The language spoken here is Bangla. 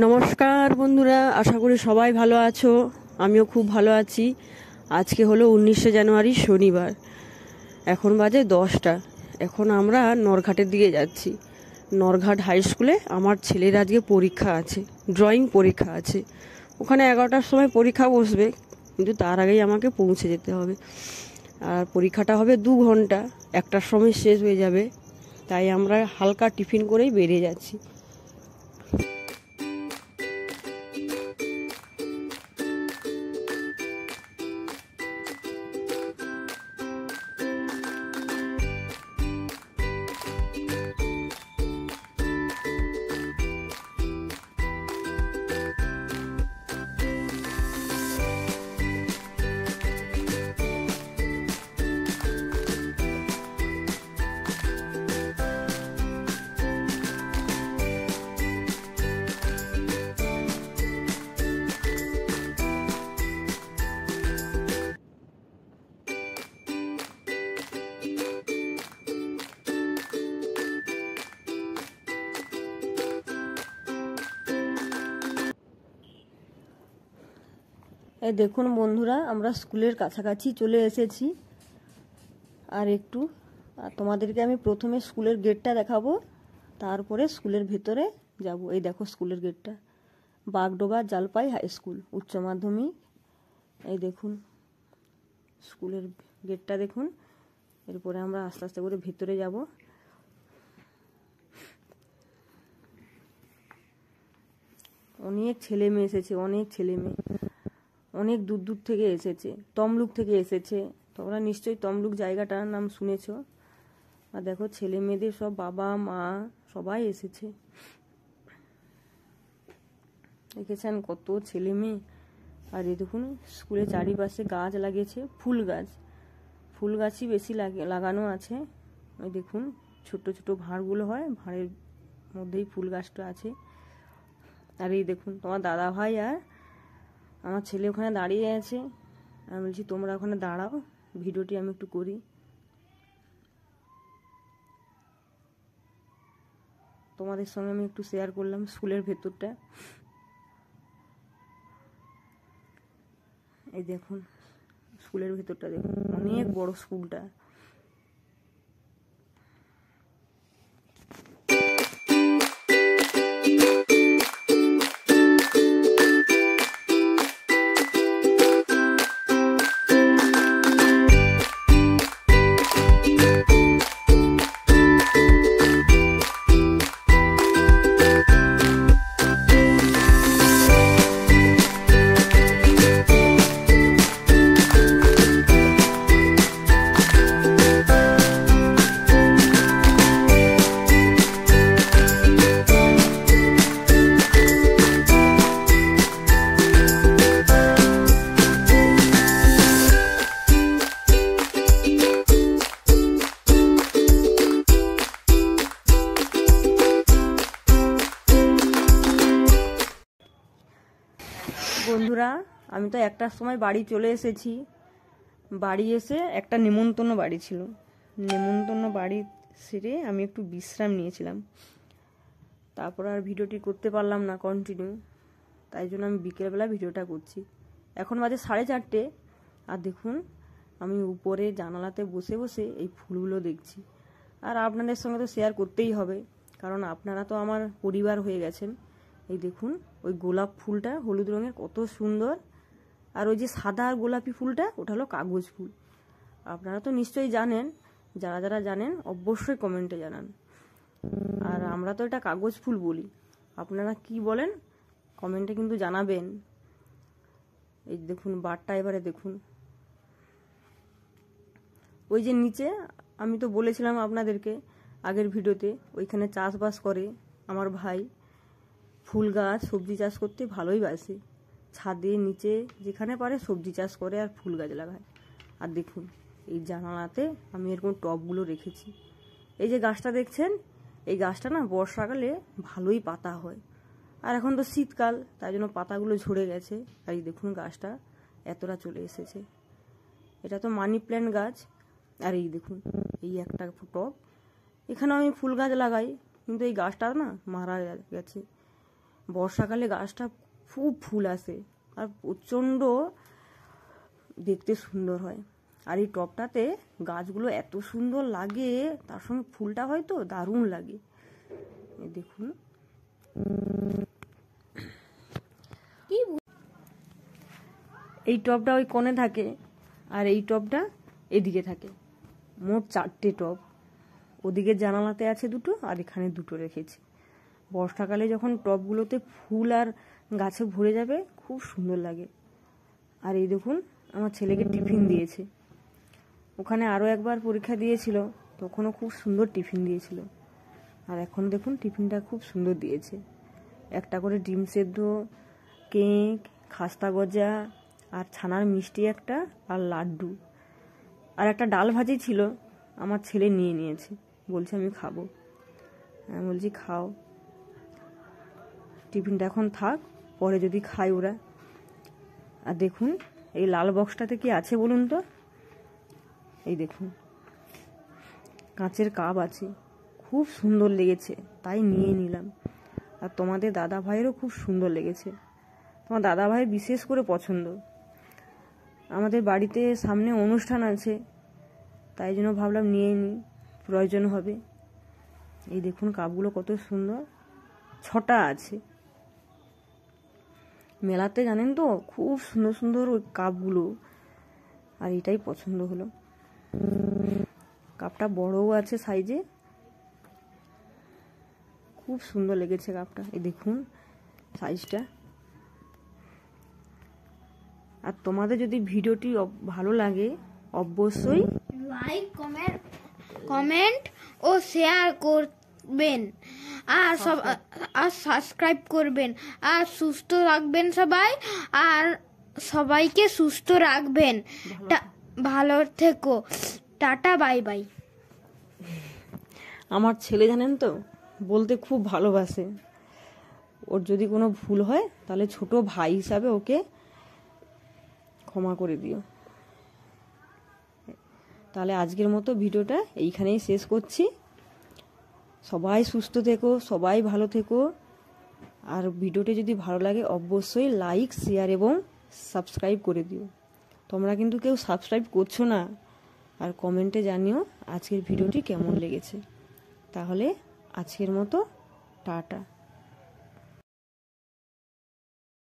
নমস্কার বন্ধুরা, আশা করি সবাই ভালো আছো। আমিও খুব ভালো আছি। আজকে হলো 19শে জানুয়ারি, শনিবার। এখন বাজে 10টা। এখন আমরা নরঘাটের দিকে যাচ্ছি। নরঘাট হাই স্কুলে আমার ছেলের আজকে পরীক্ষা আছে, ড্রয়িং পরীক্ষা আছে। ওখানে 11টার সময় পরীক্ষা বসবে, কিন্তু তার আগেই আমাকে পৌঁছে যেতে হবে। আর পরীক্ষাটা হবে 2 ঘন্টা, 1টার সময় শেষ হয়ে যাবে। তাই আমরা হালকা টিফিন করেই বেরিয়ে যাচ্ছি। এই দেখুন বন্ধুরা, আমরা স্কুলের কাছাকাছি চলে এসেছি। আর তোমাদেরকে আমি প্রথমে স্কুলের গেটটা দেখাবো, তারপরে স্কুলের ভেতরে যাব। এই দেখো স্কুলের গেটটা, বাগডোবা জলপাই হাই স্কুল উচ্চ মাধ্যমিক। এই দেখুন স্কুলের গেটটা দেখুন। এরপরে আমরা আস্তে আস্তে করে ভেতরে যাব। অনেক ছেলে মেয়ে এসেছে, অনেক ছেলে মেয়ে অনেক দূর দূর থেকে এসেছে। তমলুক থেকে এসেছে। তোমরা নিশ্চয়ই তমলুক জায়গাটার নাম শুনেছ। আর দেখো ছেলে মেয়েদের সব বাবা মা সবাই এসেছে। দেখেছেন কত ছেলে মেয়ে। আর এই দেখুন স্কুলের চারিপাশে গাছ লাগিয়েছে, ফুল গাছ। ফুল গাছই বেশি লাগানো আছে। ওই দেখুন ছোট ছোট ভাঁড়গুলো হয়, ভাঁড়ের মধ্যেই ফুল গাছটা আছে। আর এই দেখুন তোমার দাদা ভাই আর আমার ছেলে ওখানে দাঁড়িয়ে আছে। আমি বলছি তোমরা ওখানে দাঁড়াও, ভিডিওটি আমি একটু করি। তোমাদের সঙ্গে আমি একটু শেয়ার করলাম স্কুলের ভেতরটা। এই দেখুন স্কুলের ভেতরটা দেখুন, অনেক বড় স্কুলটা। বন্ধুরা, আমি তো 1টার সময় বাড়ি চলে এসেছি। বাড়ি এসে একটা নেমন্তন্ন বাড়ি ছিল, নেমন্তন্ন বাড়ি সেরে আমি একটু বিশ্রাম নিয়েছিলাম। তারপর আর ভিডিওটি করতে পারলাম না কন্টিনিউ, তাই জন্য আমি বিকেলবেলা ভিডিওটা করছি। এখন বাজে 4:30। আর দেখুন আমি উপরে জানালাতে বসে বসে এই ফুলগুলো দেখছি। আর আপনাদের সঙ্গে তো শেয়ার করতেই হবে, কারণ আপনারা তো আমার পরিবার হয়ে গেছেন। এই দেখুন ওই গোলাপ ফুলটা হলুদ রঙের, কত সুন্দর। আর ওই যে সাদা আর গোলাপি ফুলটা, ওটা হলো কাগজ ফুল। আপনারা তো নিশ্চয়ই জানেন, যারা যারা জানেন অবশ্যই কমেন্টে জানান। আর আমরা তো এটা কাগজ ফুল বলি, আপনারা কি বলেন কমেন্টে কিন্তু জানাবেন। এই দেখুন বারটা, এবারে দেখুন ওই যে নিচে, আমি তো বলেছিলাম আপনাদেরকে আগের ভিডিওতে, ওইখানে চাষবাস করে আমার ভাই। ফুল গাছ সবজি চাষ করতে ভালোই বাসে। ছাদে নিচে যেখানে পারে সবজি চাষ করে আর ফুল গাছ লাগায়। আর দেখুন এই জানালাতে আমি এরকম টবগুলো রেখেছি। এই যে গাছটা দেখছেন, এই গাছটা না বর্ষাকালে ভালোই পাতা হয়। আর এখন তো শীতকাল, তাই জন্য পাতাগুলো ঝরে গেছে। আর এই দেখুন গাছটা এতটা চলে এসেছে। এটা তো মানি প্ল্যান্ট গাছ। আর এই দেখুন এই একটা টব, এখানে আমি ফুল গাছ লাগাই, কিন্তু এই গাছটা না মারা গেছে। বর্ষাকালে গাছটা খুব ফুল আসে আর প্রচণ্ড দেখতে সুন্দর হয়। আর এই টবটাতে গাছগুলো এত সুন্দর লাগে, তার সঙ্গে ফুলটা হয়তো দারুণ লাগে। এই দেখুন, এই টবটা ওই কোণে থাকে আর এই টবটা এদিকে থাকে। মোট 4টে টব, ওদিকে জানালাতে আছে 2টো আর এখানে 2টো রেখেছি। বর্ষাকালে যখন টবগুলোতে ফুল আর গাছে ভরে যাবে খুব সুন্দর লাগে। আর এই দেখুন, আমার ছেলেকে টিফিন দিয়েছে। ওখানে আরও একবার পরীক্ষা দিয়েছিল, তখনও খুব সুন্দর টিফিন দিয়েছিল। আর এখন দেখুন টিফিনটা খুব সুন্দর দিয়েছে। একটা করে ডিম সেদ্ধ, কেক, খাস্তা গজা আর ছানার মিষ্টি একটা, আর লাড্ডু, আর একটা ডাল ভাজি ছিল। আমার ছেলে নিয়ে নিয়েছে, বলছে আমি খাবো। আমি বলছি খাও, টিফিনটা এখন থাক, পরে যদি খায় ওরা। আর দেখুন এই লাল বক্সটাতে কি আছে বলুন তো? এই দেখুন, কাঁচের কাপ আছে, খুব সুন্দর লেগেছে তাই নিয়ে নিলাম। আর তোমাদের দাদা ভাইয়েরও খুব সুন্দর লেগেছে, তোমার দাদা ভাইয়ের বিশেষ করে পছন্দ। আমাদের বাড়িতে সামনে অনুষ্ঠান আছে, তাই জন্য ভাবলাম নিয়ে নিই, প্রয়োজন হবে। এই দেখুন কাপগুলো কত সুন্দর, 6টা আছে। মেলাতে জানেন তো খুব সুন্দর সুন্দর ওই কাপগুলো, আর এটাই পছন্দ হলো। কাপটা বড়ও আছে সাইজে, খুব সুন্দর লেগেছে কাপটা। এই দেখুন সাইজটা। আর তোমাদের যদি ভিডিওটি ভালো লাগে অবশ্যই লাইক, কমেন্ট ও শেয়ার করবেন, আর সাবস্ক্রাইব করবেন, আর সুস্থ রাখবেন সবাই, আর সবাইকে সুস্থ রাখবেন। ভালো থেকো, টাটা, বাই বাই। আমার ছেলে জানেন তো বলতে খুব ভালোবাসে। ওর যদি কোনো ভুল হয় তাহলে ছোট ভাই হিসাবে ওকে ক্ষমা করে দিও। তাহলে আজকের মতো ভিডিওটা এইখানেই শেষ করছি। সবাই সুস্থ থেকো, সবাই ভালো থেকো। আর ভিডিওটি যদি ভালো লাগে অবশ্যই লাইক, শেয়ার এবং সাবস্ক্রাইব করে দিও। তোমরা কিন্তু কেউ সাবস্ক্রাইব করছো না। আর কমেন্টে জানিও আজকের ভিডিওটি কেমন লেগেছে। তাহলে আজকের মতো টাটা।